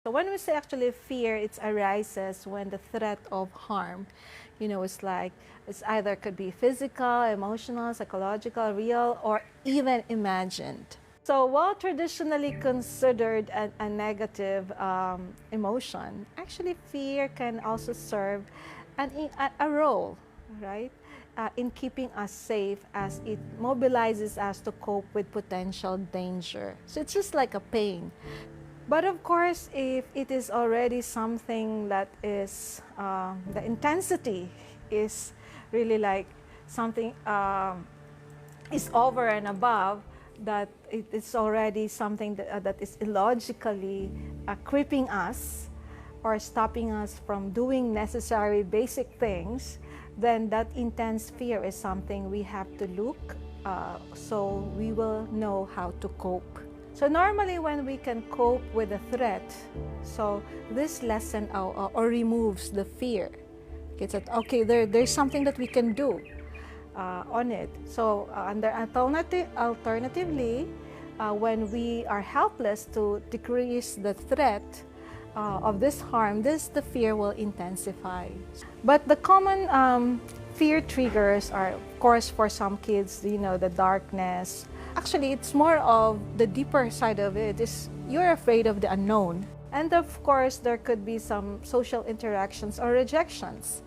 So when we say actually fear, it arises when the threat of harm, it's like, it's either could be physical, emotional, psychological, real, or even imagined. So while traditionally considered a negative emotion, actually fear can also serve a role, right? In keeping us safe, as it mobilizes us to cope with potential danger. So it's just like a pain. But of course, if it is already something that is, the intensity is really like something is over and above, that it is already something that is illogically crippling us or stopping us from doing necessary basic things, then that intense fear is something we have to look so we will know how to cope. So normally when we can cope with a threat, so this lesson or removes the fear. It's that, okay, there's something that we can do on it. So alternatively, when we are helpless to decrease the threat of this harm, the fear will intensify. But the common fear triggers are, of course, for some kids, the darkness. Actually, it's more of the deeper side of it is you're afraid of the unknown. And of course, there could be some social interactions or rejections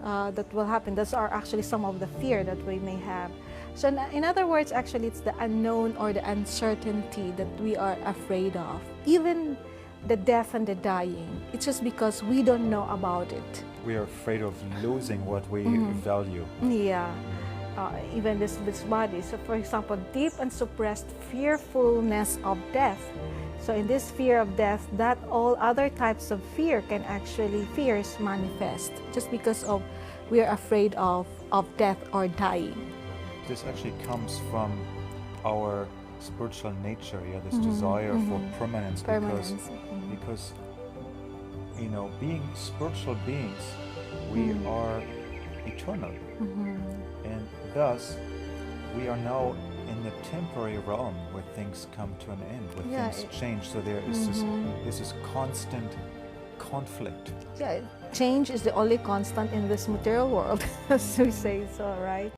that will happen. Those are actually some of the fear that we may have. So in other words, actually, it's the unknown or the uncertainty that we are afraid of. Even the death and the dying, it's just because we don't know about it. We are afraid of losing what we value. Yeah. Even this body. So for example, deep and suppressed fearfulness of death. So in this fear of death, that all other types of fears manifest just because of we are afraid of death or dying. This actually comes from our spiritual nature, this desire for permanence. Because being spiritual beings, we are eternal. And thus, we are now in the temporary realm where things come to an end, where things change. So there is this constant conflict. Yeah, change is the only constant in this material world, as we say so, right?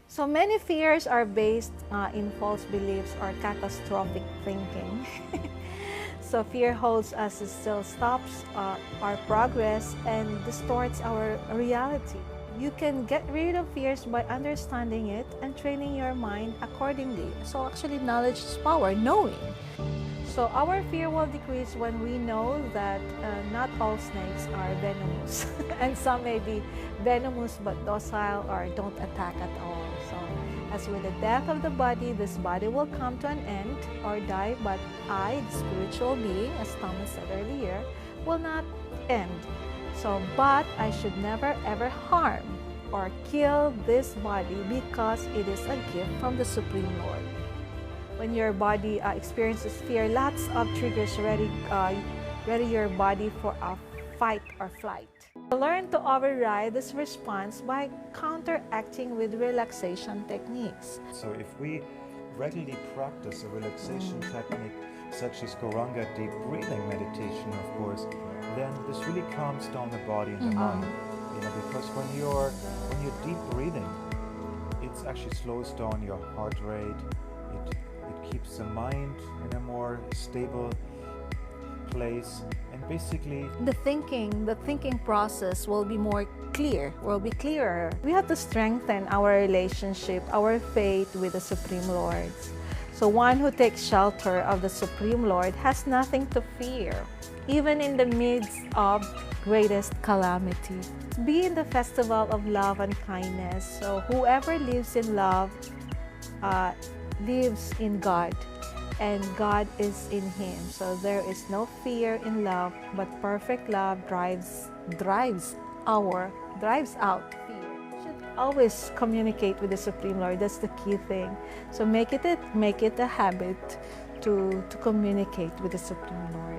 So many fears are based in false beliefs or catastrophic thinking. So fear holds us, it still stops our progress and distorts our reality. You can get rid of fears by understanding it and training your mind accordingly. So actually, knowledge is power, knowing. So our fear will decrease when we know that not all snakes are venomous. And some may be venomous but docile or don't attack at all. So as with the death of the body, this body will come to an end or die, but I, the spiritual being, as Thomas said earlier, will not end. So, but I should never ever harm or kill this body because it is a gift from the Supreme Lord. When your body experiences fear, lots of triggers ready your body for a fight or flight. Learn to override this response by counteracting with relaxation techniques. So if we regularly practice a relaxation technique such as Goranga deep breathing meditation, of course, then this really calms down the body and the mind. Because when you're deep breathing, it actually slows down your heart rate. It keeps the mind in a more stable place, and basically the thinking process will be more clear, will be clearer. We have to strengthen our relationship, our faith with the Supreme Lord. So one who takes shelter of the Supreme Lord has nothing to fear, even in the midst of greatest calamity. Be in the festival of love and kindness. So whoever lives in love lives in God, and God is in him. So there is no fear in love, but perfect love drives out fear. You should always communicate with the Supreme Lord. That's the key thing. So make it a habit to communicate with the Supreme Lord.